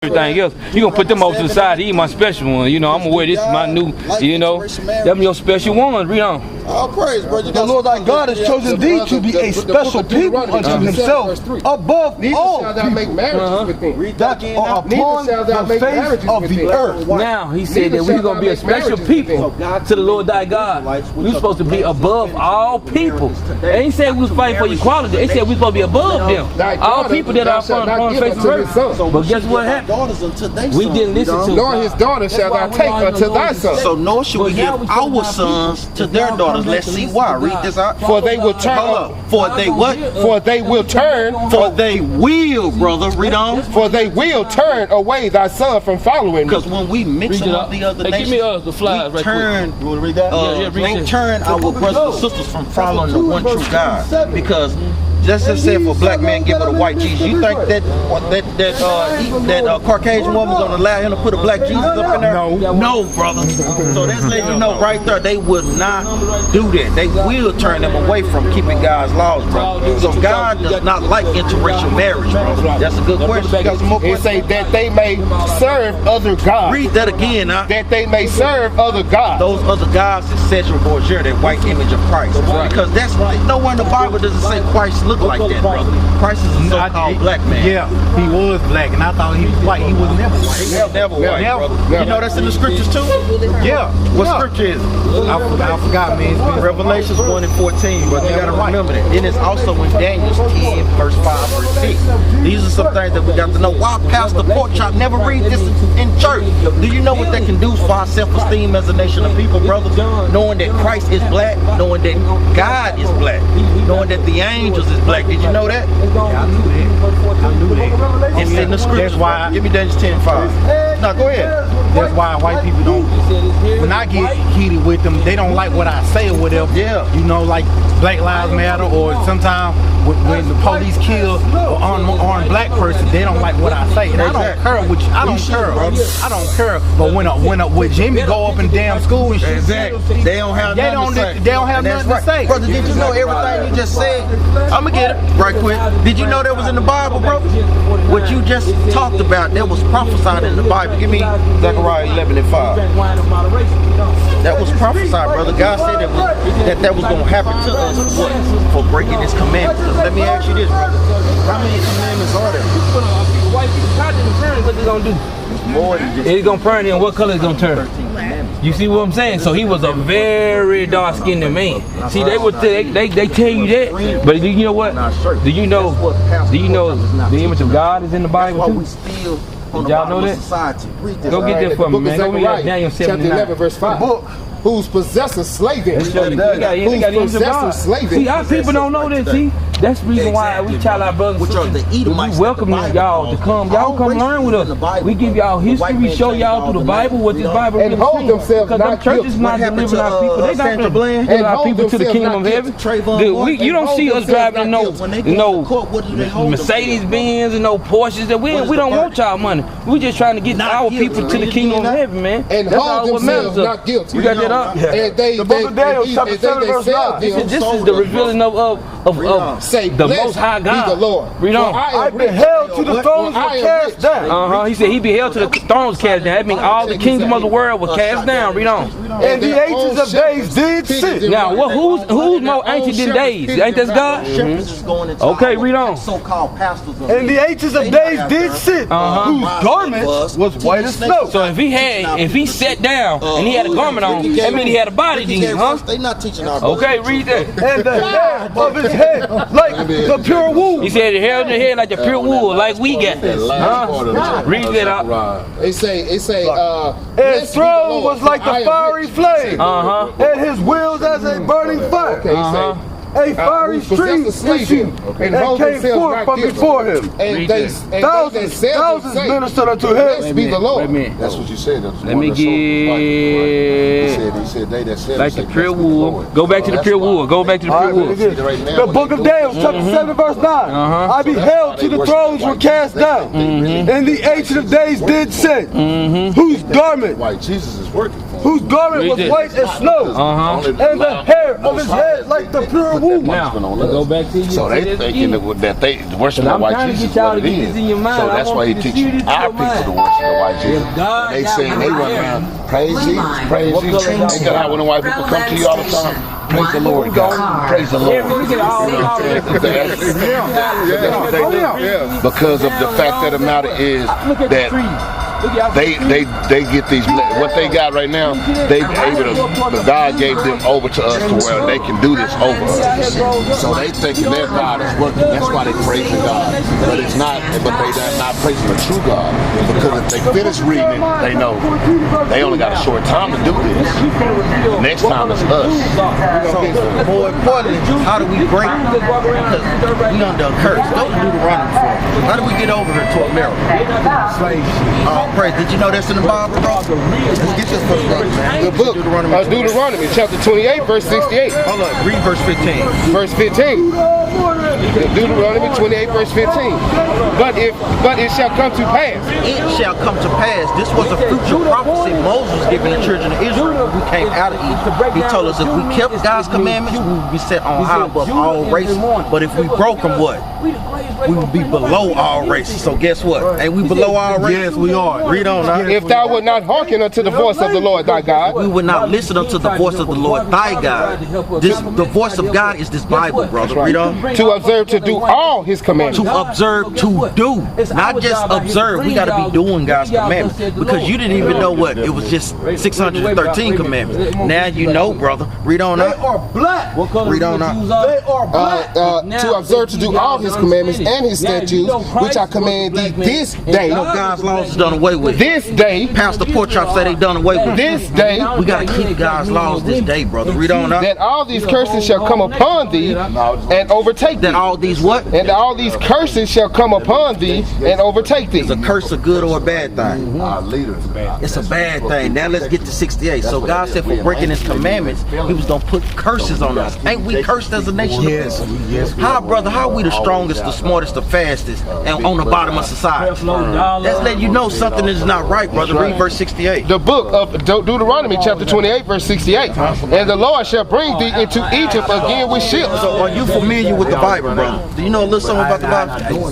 everything else, you gonna put them over to the side. These my special one, you know. I'm gonna wear this my new, you know. Them your special ones. Read on. All praise, brother. The Lord thy God has chosen thee to be a special people unto himself, above all people make marriages with them. that are upon the face of the earth. Now he said that we're gonna be a special people to the Lord thy God. We're supposed to be above all people. They ain't said we was fighting for equality. They said we supposed to be above them. All people that are upon the face of the earth. But guess what happened? We didn't listen to Nor his daughter shall thou take unto thy son. So nor should we give our sons to their daughters. Let's see why. Read this out. For they will turn. Hold up. For they what? For they will turn. For they will, brother. Read on. For they will turn away thy son from following me. Because when we mix them with the other nations, give me the flies right turn, quick. You want to read that? they turn our brothers and sisters from following the one true God. Because just as said, for black man give it a white Jesus. You think that Caucasian woman gonna allow him to put a black Jesus up in there? No, brother. So that's letting you know right there, they would not do that. They will turn them away from keeping God's laws, brother. So God does not like interracial marriage, bro. That's a good question. You got some more It questions? say that they may serve other gods. Read that again, huh? That they may serve other gods. Those other gods is Cedric Borgia, that white image of Christ. Because that's nowhere in the Bible does it say Christ look like that, brother. Christ is a so-called black man. Yeah, he was black, and I thought he was white. He was never white. He was never white, brother. You know that's in the scriptures too? Yeah. What scripture is it? I forgot, man. It's been Revelations 1 and 14, but you gotta remember that. Then it's also in Daniel 10, verse 5, verse 6. These are some things that we got to know. Why Pastor Porkchop never read this in church? Do you know what that can do for our self-esteem as a nation of people, brothers? Knowing that Christ is black, knowing that God is black, knowing that the angels is black. Did you know that? Yeah, I knew that. I knew that. It's in the scriptures. That's why. Give me Daniel 10, 5. No, go ahead. That's why white people don't. When I get heated with them, they don't like what I say or whatever. Yeah. You know, like Black Lives Matter, or sometimes when the police kill an unarmed black person, they don't like what I say. And I don't care which. I don't care. I don't care. But when Jimmy go up in damn school and shit, Exactly. They don't have nothing to say. They don't have That's nothing to say. Brother, did you know everything you just said? I'm going to get it right quick. Did you know that was in the Bible, bro? What you just talked about, that was prophesied in the Bible. Give me Zechariah 11 and 5. That was prophesied, brother. God said that was going to happen to us for breaking his commandments. Let me ask you this, brother. How many commandments are there? White people, what they gonna do? More than just It's gonna burn in. What color is gonna turn? You see what I'm saying? So he was a very dark-skinned man. See, they tell you that, but do you know what? Do you know the image of God is in the Bible too? Did y'all know that? Go get that for me, man. Go read Daniel 7 chapter 11, verse 5. Who's possessing slavery? Who's possessing slavery? See, our people don't know this. See, that's the reason why we tell our brothers and sisters, we welcome y'all to come. Y'all come learn with us. We give y'all history. We show y'all through the Bible what this Bible really and hold themselves because them churches not delivering our people. They not delivering our people to the kingdom of heaven. You don't see us driving no Mercedes Benz and no Porsches. That we don't want y'all money. We just trying to get our people to the kingdom of heaven, man. And that's hold all what matters. themselves not guilty. You got that up? And The book of Daniel, chapter 7, verse 9. This is the revealing of say, the Most High God. Be the Lord. Read on. I beheld to the thrones were cast down. He said he beheld to the thrones cast down. That means all the kingdom of the world was cast down. Read on. And the ancients of days did sit. Now, who's more ancient than days? Ain't that God? Okay, read on. And the ancients of days did sit, whose garment was white as snow. So if he sat down and he had a garment on, that means he had a body then, huh? They not teaching our Okay, read that. And the hair of his head like the pure wool. He said the hair on the head like the pure wool, like we got. Huh? Read that out. They say, His throne was like the fiery flame, and his wheels as a burning fire. A fiery stream issued and came forth from before him. and Thousands ministered unto him. be the Lord. That's what you said. Let me get He said they that said like the pure wool. Go back to the pure wool. Go back to the pure wool. The book of Daniel, chapter 7, verse 9. I beheld till the thrones were cast down, and the ancient of days did sit, whose garment White Jesus is working for him. whose garment was white as snow, and the hair of his head like the pure wool. Now, go back to you. So they thinking that they worship the white Jesus is what it is. So that's why he teaches our people to worship the white Jesus. They saying they run around, praise Jesus, praise Jesus. Ain't that how when the white people come to you all the time? Praise the Lord, God. Praise the Lord. Because of the fact of the matter is that they get these, what they got right now, they able to, but God gave them over to us to where they can do this over us. So they thinking their God is working. That's why they praising God. But it's not, but they're not praising the true God. Because if they finish reading it, they know they only got a short time to do this. Next time it's us. So, more importantly, how do we break? Because we under a curse. Go to Deuteronomy for us. How do we get over here to America? Praise. Did you know that's in the Bible, bro? Let's get this for the brother, man. The book of Deuteronomy, chapter 28, verse 68. Hold up, read verse 15. Verse 15. Deuteronomy 28, verse 15. But it shall come to pass. It shall come to pass. This was a future prophecy Moses was giving the children of Israel when we came out of Egypt. He told us if we kept God's commandments, we would be set on high above all races. But if we broke them, what? We would be below all races. So guess what? Ain't we below all races? Yes, we are. Read on now. If thou would not hearken unto the voice of the Lord thy God, we would not listen unto the voice of the Lord thy God. The voice of God is this Bible, brother. Read on. to observe to do all his commandments. To observe, to do. Not just observe. We got to be doing God's commandments. Because you didn't even know what. It was just 613 commandments. Now you know, brother. Read on They now. are black. Read on now. They are black. To observe to do all his commandments and his statutes, which I command thee this day. You know God's laws is done away with. This day, Pastor Porchop said they done away with. this day, We got to keep God's laws this day, brother. Read on now. that all these curses shall come upon thee and overtake thee. That all these what? And all these curses shall come upon thee and overtake thee. Is a curse a good or a bad thing? It's a bad thing. Now let's get to 68. So God said for breaking his commandments, he was going to put curses on us. Ain't we cursed as a nation? Yes. How, brother, how are we the strongest, the smartest, the fastest, and on the bottom of society? That's letting you know something is not right, brother. Read verse 68. The book of Deuteronomy chapter 28 verse 68. And the Lord shall bring thee into Egypt again with ships. So are you familiar with the Bible, brother? Do you know a little something about the Bible?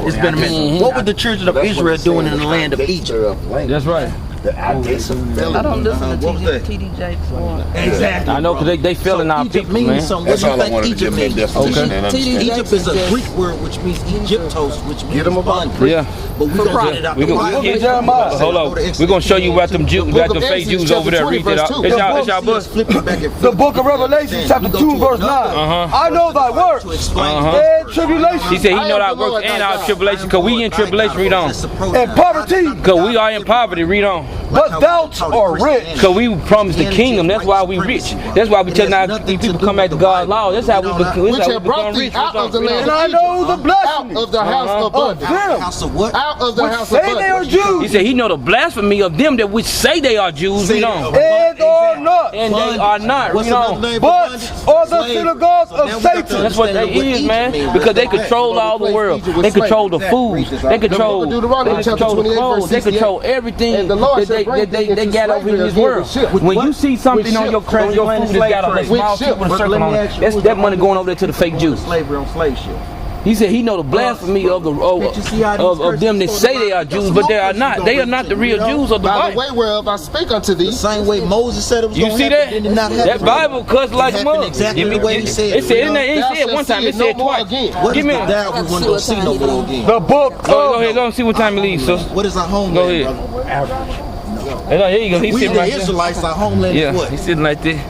It's been a minute. What were the children of Israel doing in the land of Egypt? That's right. I don't listen to TDJ for. Exactly. I know because they feeling our Egypt people, means man. something. What That's do you all I think wanted to Egypt give me a means? definition and understand. Egypt is a Greek word which means Egyptos, which means abundance. Yeah. But we're gonna get it out We the gonna Bible. get hold on. We're gonna show you about them Jews, about them fake Jews over there. Read it out. It's y'all book. Flip it back and The book of Revelation, chapter 2, verse 9. I know thy works and tribulation He said he know our works and our tribulation, because we in tribulation. Read on. and poverty, Because we are in poverty. Read on. but thou art rich. Because we promised the kingdom. That's why we rich. That's why we telling our people come back to God's law. That's how we Which have become brought thee rich. out of the land And I of know the Egypt, blasphemy out of the house of bondage. them House of what? Out of the which house of say they are bondage. He Jews said he know the blasphemy of them that which say they are Jews. Read on. and are not, And they are not. What's Read another on. name for but bondage? are the Slave. synagogues So now of we got to Satan. That's what they understand is, Egypt man. means. Because they control all the world. They control the food. They control. The book of Deuteronomy, They chapter control the 28, clothes. verse They 68. control everything And the Lord that shall bring thee they into got over in slavery this again world. with ships. When you see something on your ships. your food that's got a With small ships. people and But circle let me on ask it, you, that's who's that the money one going over there to the fake Jews. Slavery on slave ship. He said he know the blasphemy of the Can't you see how these of them that curses say they are Jews, but they are not. They are not the real Jews of the By the Bible. way whereof I spake unto thee, The same way Moses said it was You going see to happen, that? it did not happen. That Bible cuts like a happened mug. exactly the way he said It said it. It Thou said one shalt time. see It it no said more twice. again. What Give is me. the doubt we wouldn't go see no more again? The book Go of ahead. Go and see what time he leaves, sis. What is our homeland, Go ahead. brother? Here you go. He's We sitting the right there. Israelites, our homeland Yeah, is what? he's sitting right there.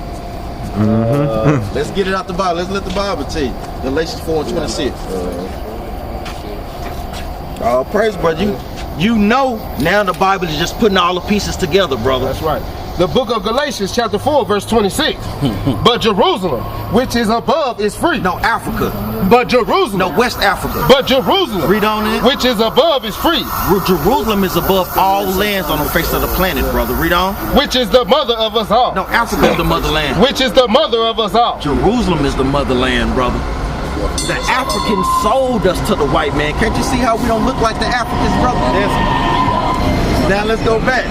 Let's get it out the Bible. Let's let the Bible tell you. Galatians 4:26. Praise, brother. You know now the Bible is just putting all the pieces together, brother. That's right. The book of Galatians chapter 4 verse 26. But Jerusalem, which is above, is free. No, Africa. But Jerusalem, No, West Africa. but Jerusalem, Read on it. which is above, is free. Jerusalem is above all lands on the face of the planet, brother. Read on. Which is the mother of us all. No, Africa is the motherland. Which is the mother of us all. Jerusalem is the motherland, brother. The Africans sold us to the white man. Can't you see how we don't look like the Africans, brother? Now let's go back.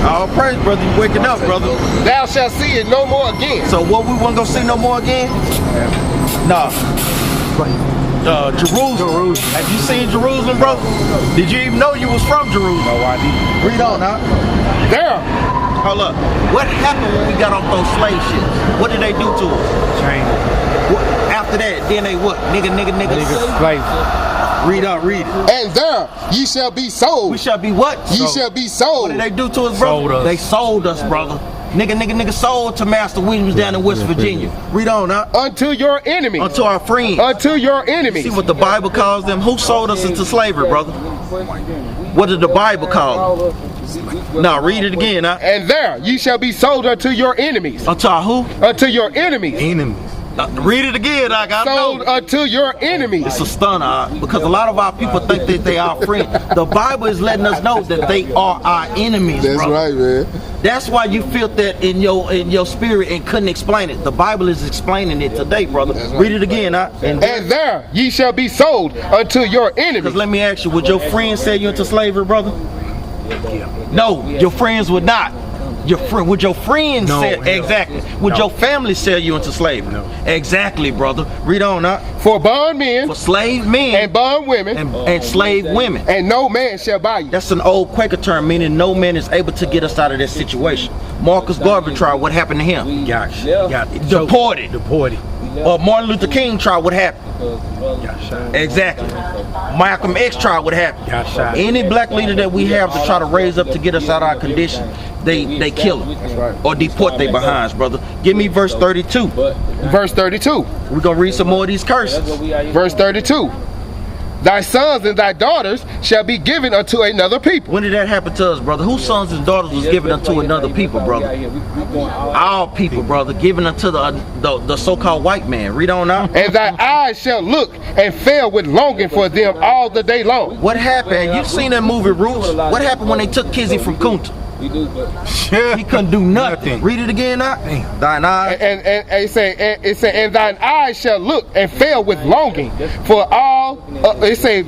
All praise, brother. You waking up, brother. Thou shalt see it no more again. So what we want to go see no more again? Nah. Jerusalem. Have you seen Jerusalem, bro? Did you even know you was from Jerusalem? No, I didn't. Read on, huh? There. Hold up. What happened when we got off those slave ships? What did they do to us? Change. What, after that, then they what? Nigga. Slave. Read it. And there ye shall be sold. We shall be what? Ye shall be What sold. did they do to us, brother? Sold us. They sold us, brother. Nigga sold to Master Williams down in West Virginia. Read on, huh? Unto your enemies. Unto our friends. Unto your enemies. See what the Bible calls them? Who sold us into slavery, brother? What did the Bible call them? Now read it again, huh? And there ye shall be sold unto your enemies. Unto our who? Unto your enemies. Enemies. Read it again, I got Sold unto your enemies. It's a stunner, because a lot of our people think that they are friends. The Bible is letting us know that they are our enemies, That's brother. right, man. That's why you felt that in your spirit and couldn't explain it. The Bible is explaining it today, brother. Right. Read it again, huh? And there ye shall be sold unto your enemies. Because let me ask you, would your friends sell you into slavery, brother? No, your friends would not. Would your friends No, sell? hell. Exactly. Would No. your family sell you into slavery? No. Exactly, brother. Read on, huh? For bondmen For slave men and bondwomen, and slave women. and no man shall buy you. That's an old Quaker term, meaning no man is able to get us out of that situation. Marcus Garvey trial, what happened to him? Got Deported. Deported. Martin Luther King trial, what happened? Got shot. Exactly. Malcolm X trial, what happened? Got shot. Any black leader that we have to try to raise up to get us out of our condition, they kill them or deport they behinds, brother. Give me verse 32. Verse 32. We're gonna read some more of these curses. Verse 32. Thy sons and thy daughters shall be given unto another people. When did that happen to us, brother? Whose sons and daughters was given unto another people, brother? Our people, brother, given unto the so-called white man. Read on now. And thy eyes shall look and fail with longing for them all the day long. What happened? You seen that movie Roots? What happened when they took Kizzy from Kunta? He couldn't do nothing. Read it again now. Thine eyes. And it say, and thine eyes shall look and fail with longing for all. It say,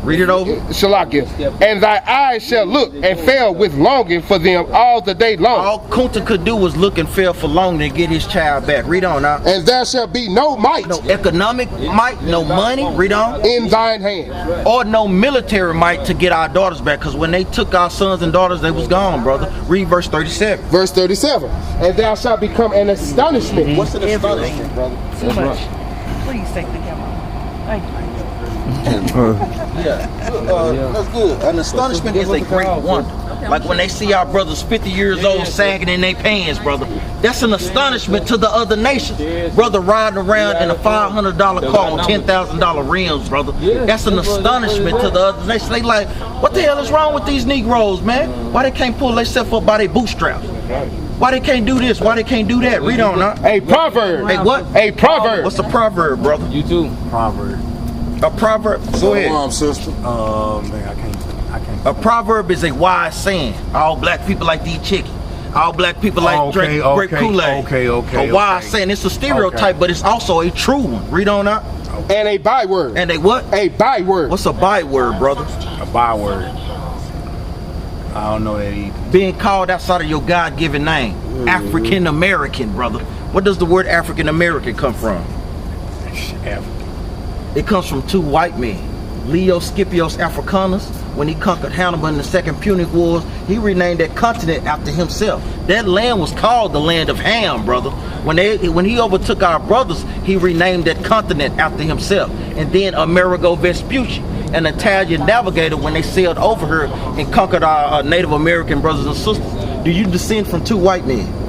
Read it over. Shalakia. And thy eyes shall look and fail with longing for them all the day long. All Kunta could do was look and fail for long to get his child back. Read on now. And there shall be no might No economic might, no money. Read on. in thine hand. Or no military might to get our daughters back. Because when they took our sons and daughters, they was gone, brother. Read verse 37. Verse 37. And thou shalt become an astonishment. What's an astonishment, brother? Too much. Please take the camera. Thank you. That's good. An astonishment is a great wonder. Like when they see our brothers 50 years old sagging in their pants, brother. That's an astonishment to the other nations. Brother riding around in a $500 car on $10,000 rims, brother. That's an astonishment to the other nations. They like, what the hell is wrong with these Negroes, man? Why they can't pull themselves up by their bootstraps? Why they can't do this? Why they can't do that? Read on, huh? A proverb. Hey, what? A proverb. What's a proverb, brother? You too. Proverb. A proverb? Go ahead. Sister. Man, I can't. A proverb is a wise saying. All black people like to eat chicken. All black people like drink grape Kool-Aid. Okay. A wise saying. It's a stereotype, but it's also a true one. Read on out. And a byword. And a what? A byword. What's a byword, brother? A byword. I don't know that either. Being called outside of your God-given name. African American, brother. What does the word African American come from? It comes from two white men. Leo Scipios Africanus, when he conquered Hannibal in the Second Punic Wars, he renamed that continent after himself. That land was called the land of Ham, brother. When he overtook our brothers, he renamed that continent after himself. And then Amerigo Vespucci, an Italian navigator, when they sailed over here and conquered our Native American brothers and sisters. Do you descend from two white men?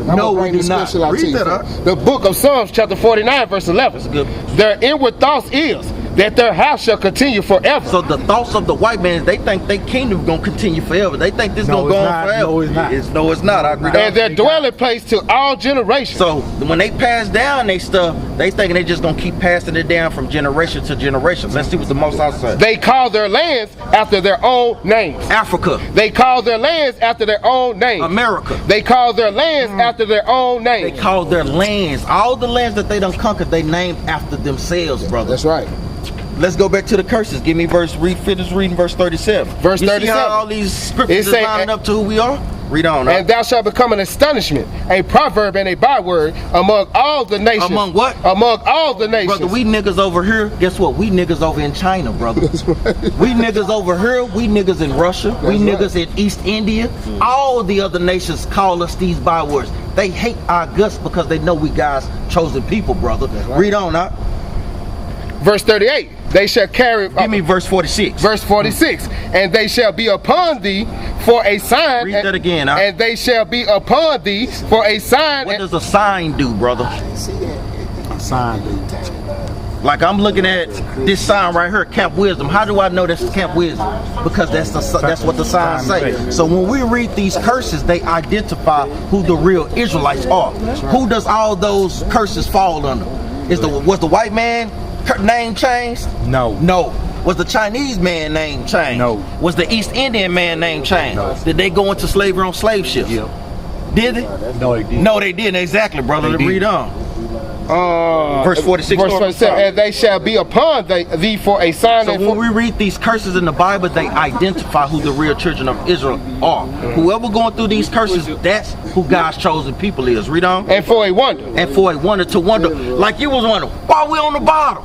No, we do not. Read that up. The book of Psalms, chapter 49, verse 11. That's good. Their inward thoughts is that their house shall continue forever. So the thoughts of the white man, they think their kingdom gonna continue forever. They think this gonna go on forever. No, it's not. No, it's not. I agree. And their dwelling place to all generations. So when they pass down they stuff, they thinking they just gonna keep passing it down from generation to generation. Let's see what the Most High said. They call their lands after their own names. Africa, They call their lands after their own names. America. They call their lands after their own They names. call their lands, all the lands that they done conquered, they named after themselves, brother. That's right. let's go back to the curses. Give me finish reading verse 37. Verse You see 37. how all these scriptures It is say- lining up to who we are? Read on. And thou shalt become an astonishment, a proverb and a byword among all the nations. Among what? Among all the nations. Brother, we niggas over here, guess what? We niggas over in China, brother. We niggas over here, we niggas in Russia, we niggas in East India. All the other nations call us these bywords. They hate our guts because they know we God's chosen people, brother. Read on, huh? Verse 38. They shall carry. Give me verse 46. Verse 46. And they shall be upon thee for a sign. Read that again, huh? And they shall be upon thee for a sign. What does a sign do, brother? Sign, dude. Like I'm looking at this sign right here, Camp Wisdom. How do I know that's Camp Wisdom? Because that's what the signs say. So when we read these curses, they identify who the real Israelites are. Who does all those curses fall under? Was the white man name changed? No. No. Was the Chinese man name changed? No. Was the East Indian man name changed? No. Did they go into slavery on slave ships? Yep. Did they? No, they didn't. No, they didn't. Exactly, brother. They Read didn't. on. Verse 46. Verse 47. And they shall be upon thee for a sign. So and when for, we read these curses in the Bible, they identify who the real children of Israel are. Whoever going through these curses, that's who God's chosen people is. Read on. and for a wonder. And for a wonder to wonder, like you was wondering, why we on the bottom?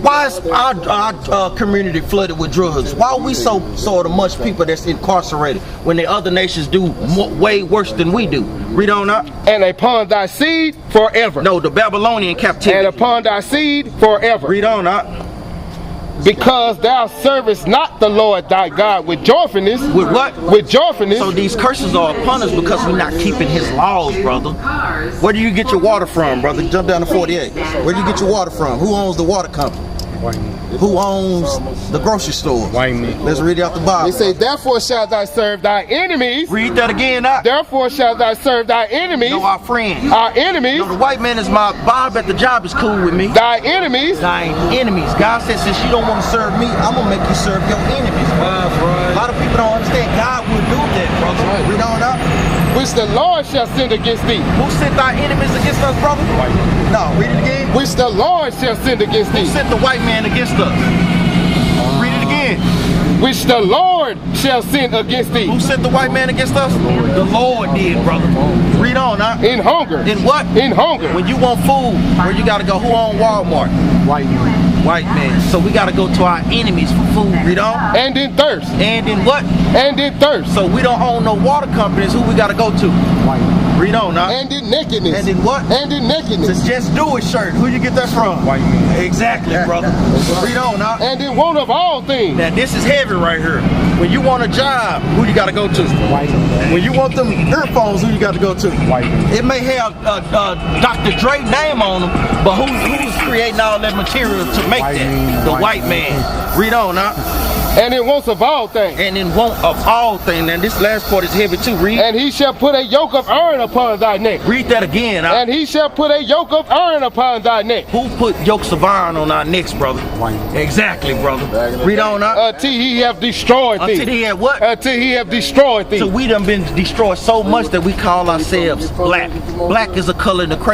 Why is our community flooded with drugs? Why are we so much people that's incarcerated when the other nations do way worse than we do? Read on up. And upon thy seed forever. No, the Babylonian captivity. And upon thy seed forever. Read on up. Because thou servest not the Lord thy God with joyfulness. With what? With joyfulness. So these curses are upon us because we're not keeping his laws, brother. Where do you get your water from, brother? Jump down to 48. Where do you get your water from? Who owns the water company? White man. Who owns the grocery store? White man. Let's read it out the Bible. They say, therefore shalt thou serve thy enemies. Read that again, now. Therefore shalt thou serve thy enemies. No, our friends. Our enemies. No, the white man is my Bob at the job is cool with me. Thy enemies. Thine enemies. God says, since you don't want to serve me, I'm gonna make you serve your enemies. A lot of people don't understand. God will do that, brother. Read on up. Which the Lord shall send against thee. Who sent thy enemies against us, brother? No, read it again. Which the Lord shall send against Who thee. sent the white man against us? Read it again. Which the Lord shall send against thee. Who sent the white man against us? The Lord did, brother. Read on, huh? In hunger. In what? In hunger. When you want food, where you gotta go? Who on Walmart? White man. White man. So we gotta go to our enemies for food. Read on. And in thirst. And in what? And in thirst. So we don't own no water companies. Who we gotta go to? White man. Read on, huh? And in nakedness. And in what? And in nakedness. It's Just Do It shirt. Who you get that from? White man. Exactly, brother. Read on, huh? And in want of all things. Now this is heavy right here. When you want a job, who you gotta go to? White man. When you want them earphones, who you got to go to? White man. It may have Dr. Dre name on them, but who's creating all that material to make White that? man. The White white man. Read on, huh? And in wants of all things. And in want of all things. And this last part is heavy too. Read. And he shall put a yoke of iron upon thy neck. Read that again. Huh? And he shall put a yoke of iron upon thy neck. Who put yokes of iron on our necks, brother? White man. Exactly, brother. Read on, huh? Until he have destroyed thee. Until he had what? Until he have destroyed thee. So we done been destroyed so much that we call ourselves black. Black is a color in the